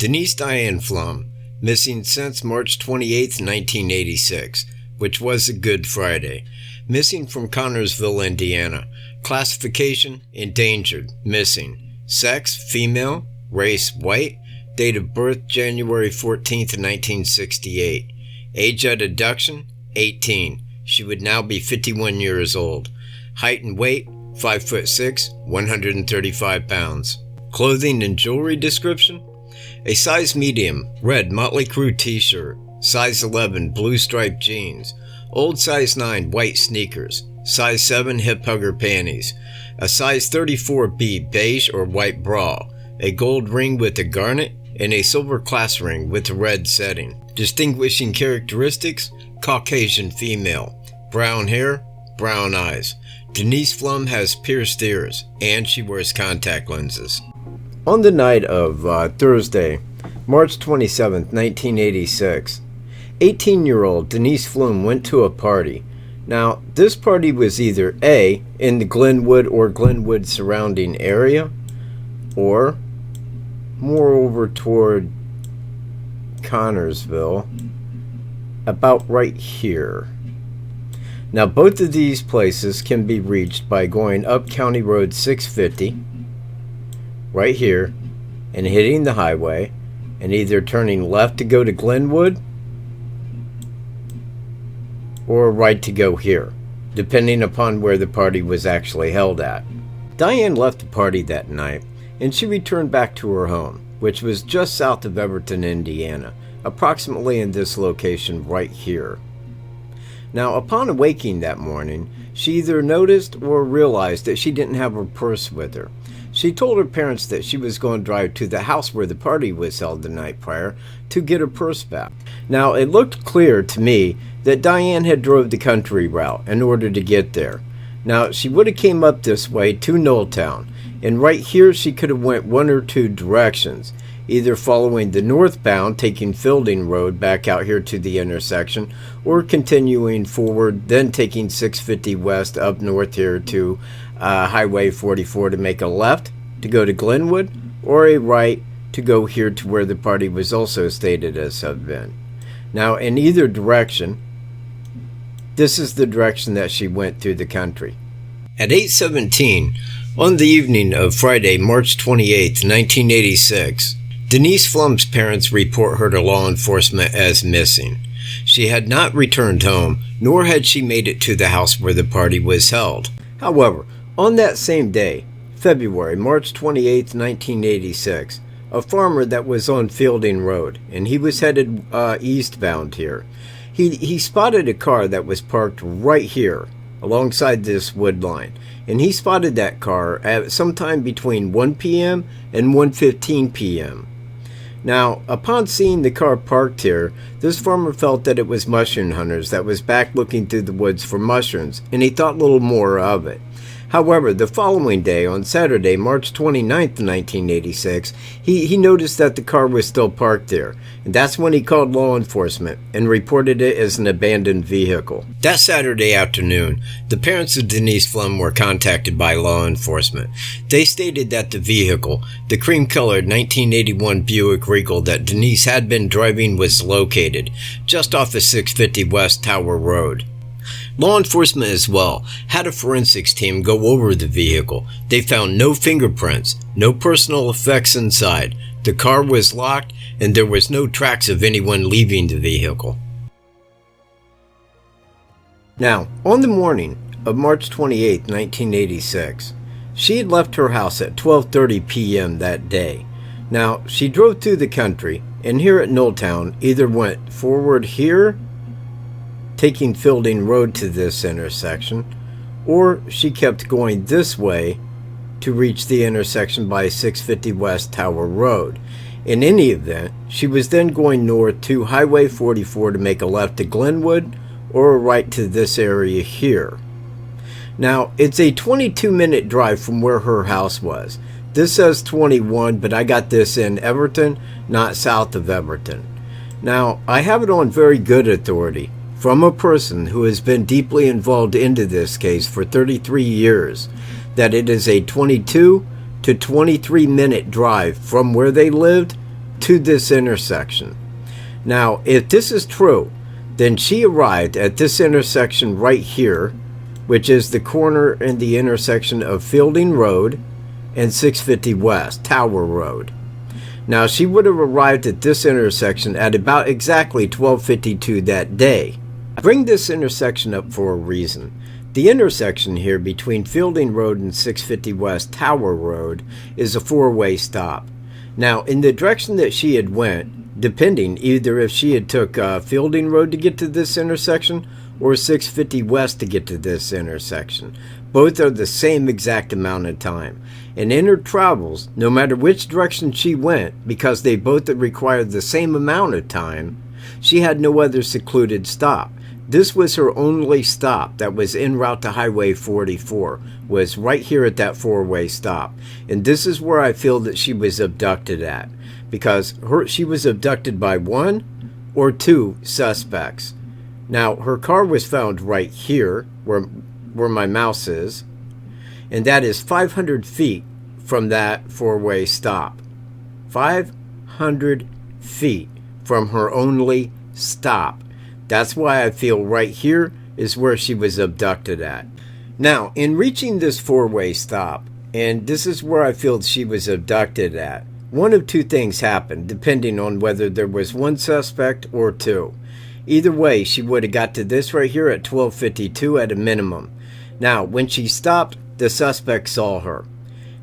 Denise Diane Pflum, missing since March 28, 1986, which was a Good Friday. Missing from Connorsville, Indiana. Classification, endangered, missing. Sex, female. Race, white. Date of birth, January 14, 1968. Age at abduction, 18. She would now be 51 years old. Height and weight, 5'6", 135 pounds. Clothing and jewelry description: a size medium, red Motley Crue t-shirt, size 11 blue striped jeans, old size 9 white sneakers, size 7 hip hugger panties, a size 34B beige or white bra, a gold ring with a garnet, and a silver class ring with a red setting. Distinguishing characteristics: Caucasian female, brown hair, brown eyes. Denise Pflum has pierced ears, and she wears contact lenses. On the night of Thursday, March 27, 1986, 18-year-old Denise Pflum went to a party. Now, this party was either A, in the Glenwood or Glenwood surrounding area, or more over toward Connorsville, about right here. Now, both of these places can be reached by going up County Road 650, right here, and hitting the highway, and either turning left to go to Glenwood, or right to go here, depending upon where the party was actually held at. Diane left the party that night, and she returned back to her home, which was just south of Everton, Indiana, approximately in this location right here. Now, upon awaking that morning, she either noticed or realized that she didn't have her purse with her. She told her parents that she was going to drive to the house where the party was held the night prior to get her purse back. Now, it looked clear to me that Diane had drove the country route in order to get there. Now, she would have came up this way to Knolltown, and right here she could have went one or two directions, either following the northbound, taking Fielding Road back out here to the intersection, or continuing forward, then taking 650 west up north here to Highway 44 to make a left to go to Glenwood, or a right to go here to where the party was also stated as have been. Now, in either direction, this is the direction that she went through the country. At 8:17, on the evening of Friday, March 28, 1986, Denise Pflum's parents report her to law enforcement as missing. She had not returned home, nor had she made it to the house where the party was held. However, on that same day, February, March 28, 1986, a farmer that was on Fielding Road, and he was headed eastbound here, he spotted a car that was parked right here alongside this wood line, and he spotted that car at sometime between 1 p.m. and 1:15 p.m. Now, upon seeing the car parked here, this farmer felt that it was mushroom hunters that was back looking through the woods for mushrooms, and he thought little more of it. However, the following day, on Saturday, March 29th, 1986, he noticed that the car was still parked there, and that's when he called law enforcement and reported it as an abandoned vehicle. That Saturday afternoon, the parents of Denise Pflum were contacted by law enforcement. They stated that the vehicle, the cream-colored 1981 Buick Regal that Denise had been driving, was located just off of 650 West Tower Road. Law enforcement as well had a forensics team go over the vehicle. They found no fingerprints, no personal effects inside. The car was locked, and there was no tracks of anyone leaving the vehicle. Now, on the morning of March 28, 1986, she had left her house at 12:30 p.m. that day. Now, she drove through the country, and here at Knolltown either went forward here, taking Fielding Road to this intersection, or she kept going this way to reach the intersection by 650 West Tower Road. In any event, she was then going north to Highway 44 to make a left to Glenwood, or a right to this area here. Now, it's a 22-minute drive from where her house was. This says 21, but I got this in Everton, not south of Everton. Now, I have it on very good authority from a person who has been deeply involved into this case for 33 years, that it is a 22 to 23 minute drive from where they lived to this intersection. Now, if this is true, then she arrived at this intersection right here, which is the corner in the intersection of Fielding Road and 650 West, Tower Road. Now, she would have arrived at this intersection at about exactly 12:52 that day. I bring this intersection up for a reason. The intersection here between Fielding Road and 650 West Tower Road is a four-way stop. Now, in the direction that she had went, depending either if she had took Fielding Road to get to this intersection or 650 West to get to this intersection, both are the same exact amount of time. And in her travels, no matter which direction she went, because they both required the same amount of time, she had no other secluded stop. This was her only stop that was en route to Highway 44, was right here at that four-way stop. And this is where I feel that she was abducted at, because she was abducted by one or two suspects. Now, her car was found right here, where my mouse is, and that is 500 feet from that four-way stop. 500 feet from her only stop. That's why I feel right here is where she was abducted at. Now, in reaching this four-way stop, and this is where I feel she was abducted at, one of two things happened, depending on whether there was one suspect or two. Either way, she would have got to this right here at 12:52 at a minimum. Now, when she stopped, the suspect saw her.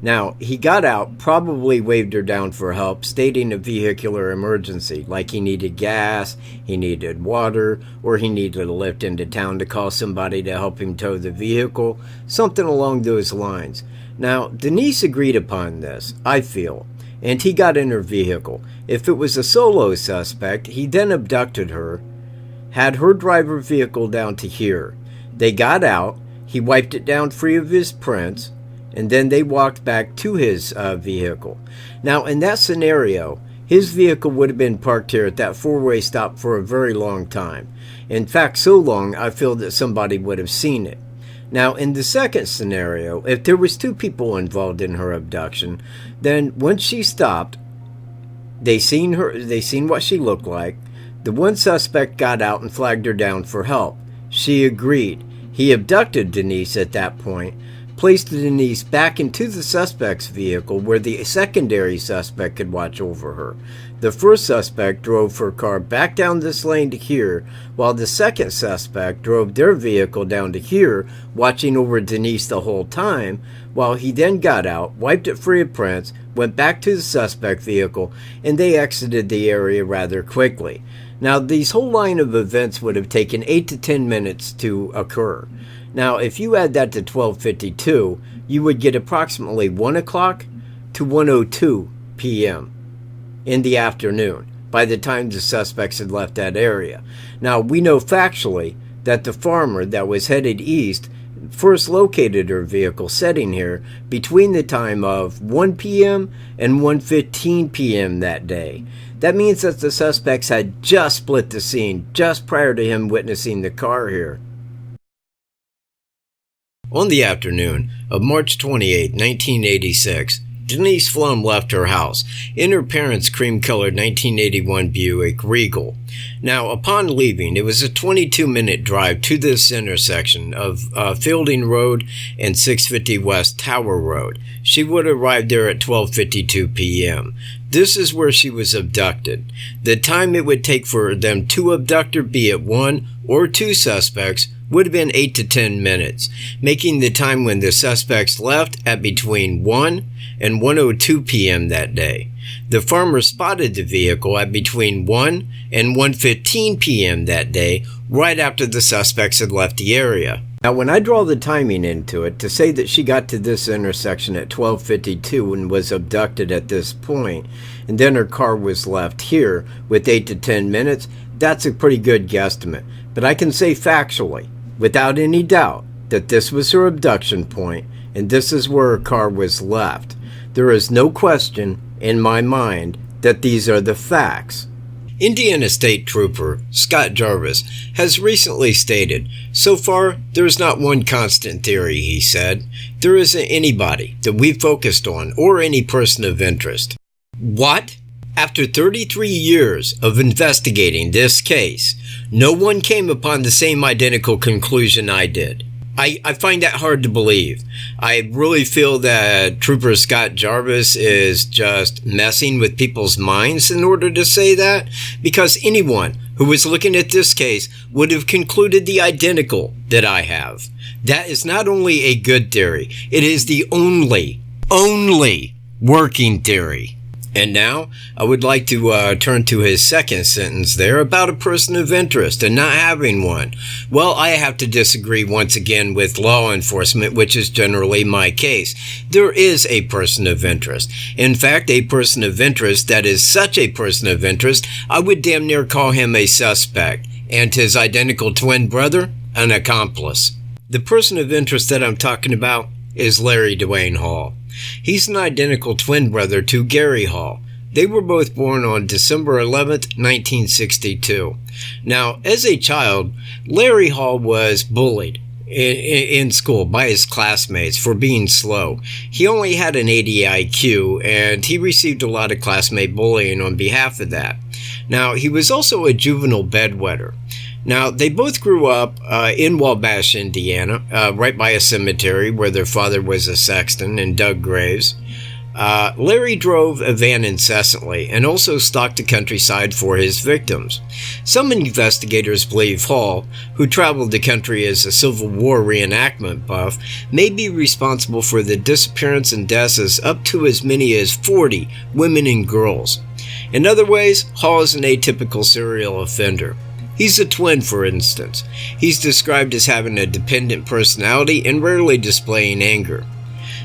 Now, he got out, probably waved her down for help, stating a vehicular emergency, like he needed gas, he needed water, or he needed a lift into town to call somebody to help him tow the vehicle, something along those lines. Now, Denise agreed upon this, I feel, and he got in her vehicle. If it was a solo suspect, he then abducted her, had her drive her vehicle down to here. They got out, he wiped it down free of his prints, and then they walked back to his vehicle. Now, in that scenario, his vehicle would have been parked here at that four-way stop for a very long time. In fact, so long, I feel that somebody would have seen it. Now, in the second scenario, if there was two people involved in her abduction, then once she stopped, they seen what she looked like. The one suspect got out and flagged her down for help. She agreed. He abducted Denise at that point, placed Denise back into the suspect's vehicle where the secondary suspect could watch over her. The first suspect drove her car back down this lane to here, while the second suspect drove their vehicle down to here, watching over Denise the whole time, while he then got out, wiped it free of prints, went back to the suspect vehicle, and they exited the area rather quickly. Now, these whole line of events would have taken 8 to 10 minutes to occur. Now, if you add that to 12:52, you would get approximately 1 o'clock to 1:02 p.m. in the afternoon by the time the suspects had left that area. Now, we know factually that the farmer that was headed east first located her vehicle sitting here between the time of 1 p.m. and 1:15 p.m. that day. That means that the suspects had just split the scene just prior to him witnessing the car here. On the afternoon of March 28, 1986, Denise Pflum left her house in her parents' cream-colored 1981 Buick Regal. Now, upon leaving, it was a 22-minute drive to this intersection of Fielding Road and 650 West Tower Road. She would arrive there at 12:52 p.m. This is where she was abducted. The time it would take for them to abduct her, be it one or two suspects, would have been 8 to 10 minutes, making the time when the suspects left at between 1 and 1:02 p.m. that day. The farmer spotted the vehicle at between 1 and 1:15 p.m. that day, right after the suspects had left the area. Now, when I draw the timing into it, to say that she got to this intersection at 12:52 and was abducted at this point, and then her car was left here with 8 to 10 minutes, that's a pretty good guesstimate. But I can say factually, without any doubt, that this was her abduction point, and this is where her car was left. There is no question in my mind that these are the facts. Indiana State Trooper Scott Jarvis has recently stated, "So far, there is not one constant theory," he said. "There isn't anybody that we've focused on or any person of interest." What? After 33 years of investigating this case, no one came upon the same identical conclusion I did. I find that hard to believe. I really feel that Trooper Scott Jarvis is just messing with people's minds in order to say that, because anyone who was looking at this case would have concluded the identical that I have. That is not only a good theory, it is the only working theory. And now, I would like to turn to his second sentence there about a person of interest and not having one. Well, I have to disagree once again with law enforcement, which is generally my case. There is a person of interest. In fact, a person of interest that is such a person of interest, I would damn near call him a suspect, and his identical twin brother, an accomplice. The person of interest that I'm talking about is Larry Dwayne Hall. He's an identical twin brother to Gary Hall. They were both born on December 11th, 1962. Now, as a child, Larry Hall was bullied in school by his classmates for being slow. He only had an 80 IQ, and he received a lot of classmate bullying on behalf of that. Now, he was also a juvenile bedwetter. Now, they both grew up in Wabash, Indiana, right by a cemetery where their father was a sexton and dug graves. Larry drove a van incessantly and also stalked the countryside for his victims. Some investigators believe Hall, who traveled the country as a Civil War reenactment buff, may be responsible for the disappearance and deaths of up to as many as 40 women and girls. In other ways, Hall is an atypical serial offender. He's a twin, for instance. He's described as having a dependent personality and rarely displaying anger.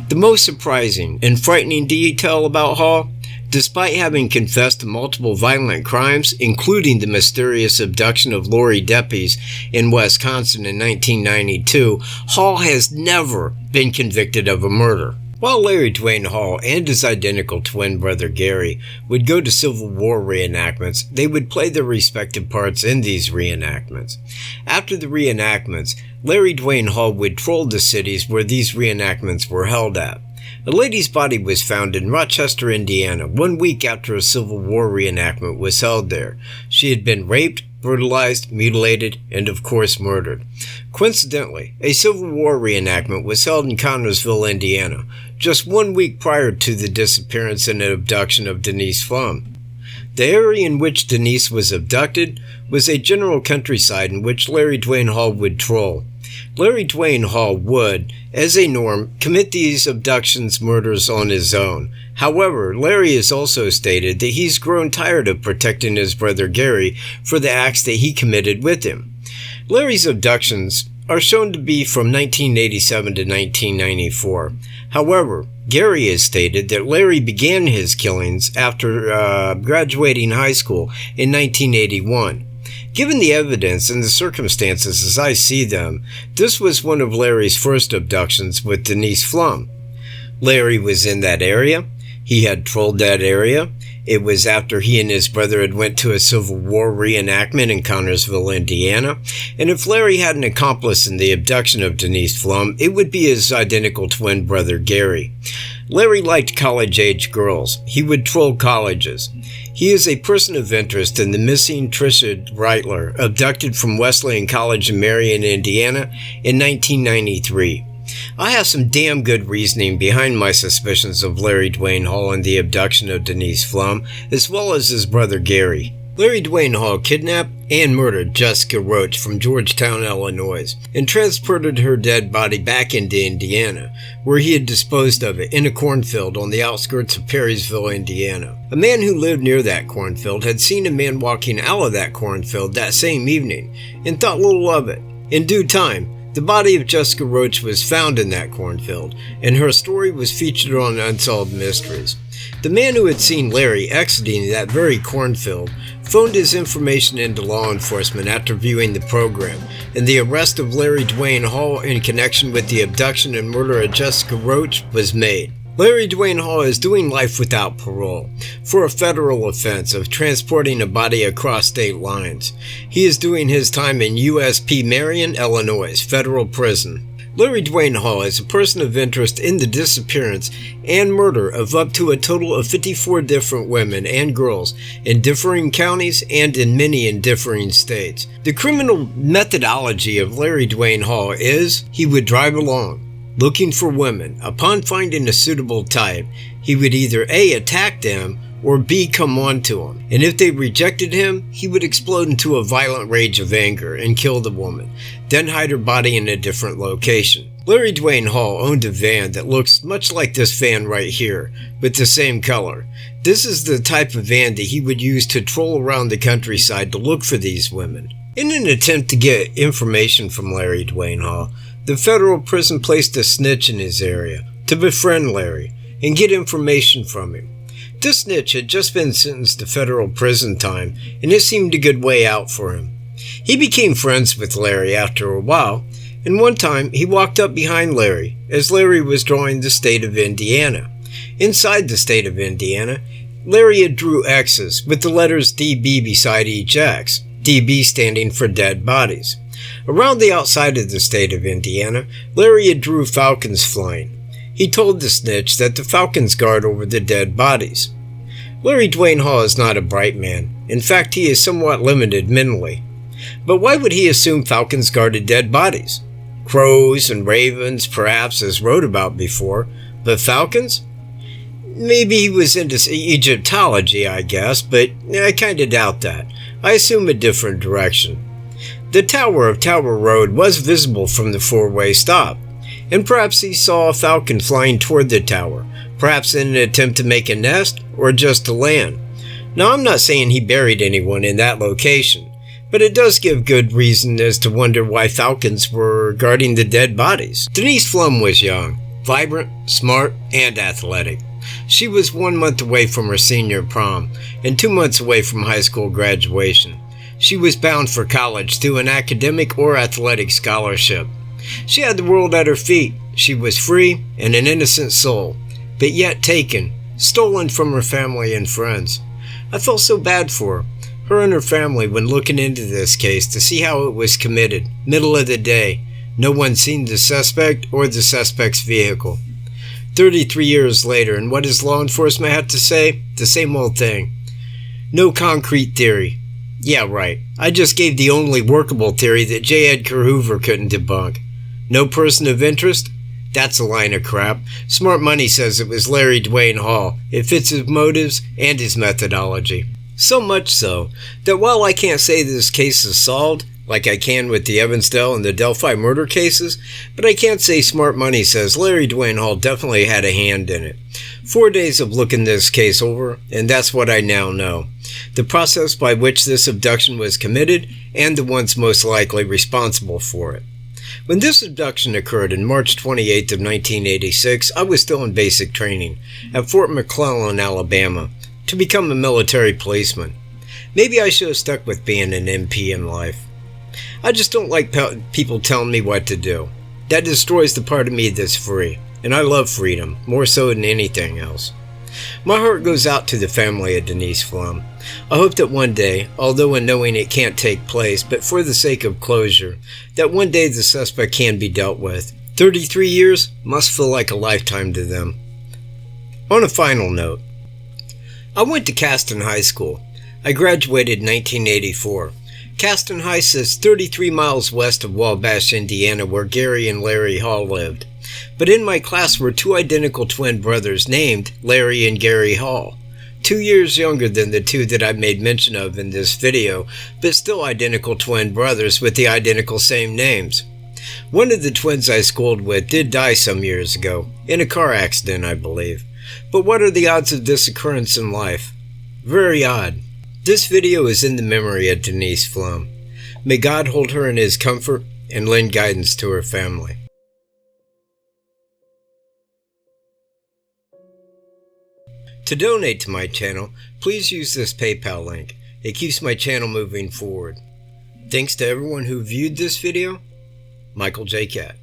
The most surprising and frightening detail about Hall, despite having confessed to multiple violent crimes, including the mysterious abduction of Lori Deppes in Wisconsin in 1992, Hall has never been convicted of a murder. While Larry Dwayne Hall and his identical twin brother Gary would go to Civil War reenactments, they would play their respective parts in these reenactments. After the reenactments, Larry Dwayne Hall would troll the cities where these reenactments were held at. A lady's body was found in Rochester, Indiana, 1 week after a Civil War reenactment was held there. She had been raped, brutalized, mutilated, and of course murdered. Coincidentally, a Civil War reenactment was held in Connersville, Indiana, just 1 week prior to the disappearance and abduction of Denise Pflum. The area in which Denise was abducted was a general countryside in which Larry Dwayne Hall would troll. Larry Dwayne Hall would, as a norm, commit these murders on his own. However, Larry has also stated that he's grown tired of protecting his brother Gary for the acts that he committed with him. Larry's abductions are shown to be from 1987 to 1994. However, Gary has stated that Larry began his killings after graduating high school in 1981. Given the evidence and the circumstances as I see them, this was one of Larry's first abductions with Denise Pflum. Larry was in that area. He had trolled that area. It was after he and his brother had went to a Civil War reenactment in Connersville, Indiana. And if Larry had an accomplice in the abduction of Denise Pflum, it would be his identical twin brother, Gary. Larry liked college-age girls. He would troll colleges. He is a person of interest in the missing Tricia Reitler, abducted from Wesleyan College in Marion, Indiana in 1993. I have some damn good reasoning behind my suspicions of Larry Dwayne Hall and the abduction of Denise Pflum, as well as his brother Gary. Larry Dwayne Hall kidnapped and murdered Jessica Roach from Georgetown, Illinois, and transported her dead body back into Indiana, where he had disposed of it in a cornfield on the outskirts of Perrysville, Indiana. A man who lived near that cornfield had seen a man walking out of that cornfield that same evening, and thought little of it. In due time, the body of Jessica Roach was found in that cornfield, and her story was featured on Unsolved Mysteries. The man who had seen Larry exiting that very cornfield phoned his information into law enforcement after viewing the program, and the arrest of Larry Dwayne Hall in connection with the abduction and murder of Jessica Roach was made. Larry Dwayne Hall is doing life without parole for a federal offense of transporting a body across state lines. He is doing his time in USP Marion, Illinois, federal prison. Larry Dwayne Hall is a person of interest in the disappearance and murder of up to a total of 54 different women and girls in differing counties and in many in differing states. The criminal methodology of Larry Dwayne Hall is he would drive along, looking for women. Upon finding a suitable type, he would either A, attack them, or B, come on to them. And if they rejected him, he would explode into a violent rage of anger and kill the woman, then hide her body in a different location. Larry Dwayne Hall owned a van that looks much like this van right here, with the same color. This is the type of van that he would use to troll around the countryside to look for these women. In an attempt to get information from Larry Dwayne Hall, the federal prison placed a snitch in his area to befriend Larry and get information from him. This snitch had just been sentenced to federal prison time, and it seemed a good way out for him. He became friends with Larry after a while, and one time he walked up behind Larry as Larry was drawing the state of Indiana. Inside the state of Indiana, Larry had drew X's with the letters DB beside each X, DB standing for dead bodies. Around the outside of the state of Indiana, Larry had drew falcons flying. He told the snitch that the falcons guard over the dead bodies. Larry Dwayne Hall is not a bright man. In fact, he is somewhat limited mentally. But why would he assume falcons guarded dead bodies? Crows and ravens, perhaps, as wrote about before, but falcons? Maybe he was into Egyptology, I guess, but I kinda doubt that. I assume a different direction. The tower of Tower Road was visible from the four-way stop, and perhaps he saw a falcon flying toward the tower, perhaps in an attempt to make a nest or just to land. Now, I'm not saying he buried anyone in that location, but it does give good reason as to wonder why falcons were guarding the dead bodies. Denise Pflum was young, vibrant, smart, and athletic. She was 1 month away from her senior prom and 2 months away from high school graduation. She was bound for college through an academic or athletic scholarship. She had the world at her feet. She was free and an innocent soul, but yet taken, stolen from her family and friends. I felt so bad for her and her family when looking into this case to see how it was committed. Middle of the day, no one seen the suspect or the suspect's vehicle. 33 years later, and what does law enforcement have to say? The same old thing. No concrete theory. Yeah, right. I just gave the only workable theory that J. Edgar Hoover couldn't debunk. No person of interest? That's a line of crap. Smart Money says it was Larry Dwayne Hall. It fits his motives and his methodology. So much so that while I can't say this case is solved, like I can with the Evansdale and the Delphi murder cases, but I can't say Smart Money says Larry Dwayne Hall definitely had a hand in it. 4 days of looking this case over, and that's what I now know. The process by which this abduction was committed, and the ones most likely responsible for it. When this abduction occurred in March 28th of 1986, I was still in basic training at Fort McClellan, Alabama, to become a military policeman. Maybe I should have stuck with being an MP in life. I just don't like people telling me what to do. That destroys the part of me that's free, and I love freedom, more so than anything else. My heart goes out to the family of Denise Pflum. I hope that one day, although in knowing it can't take place, but for the sake of closure, that one day the suspect can be dealt with. 33 years must feel like a lifetime to them. On a final note, I went to Caston High School. I graduated in 1984. Caston High sits 33 miles west of Wabash, Indiana, where Gary and Larry Hall lived. But in my class were two identical twin brothers named Larry and Gary Hall. 2 years younger than the two that I made mention of in this video, but still identical twin brothers with the identical same names. One of the twins I schooled with did die some years ago, in a car accident, I believe. But what are the odds of this occurrence in life? Very odd. This video is in the memory of Denise Pflum. May God hold her in His comfort and lend guidance to her family. To donate to my channel, please use this PayPal link. It keeps my channel moving forward. Thanks to everyone who viewed this video. Michael J. Katt.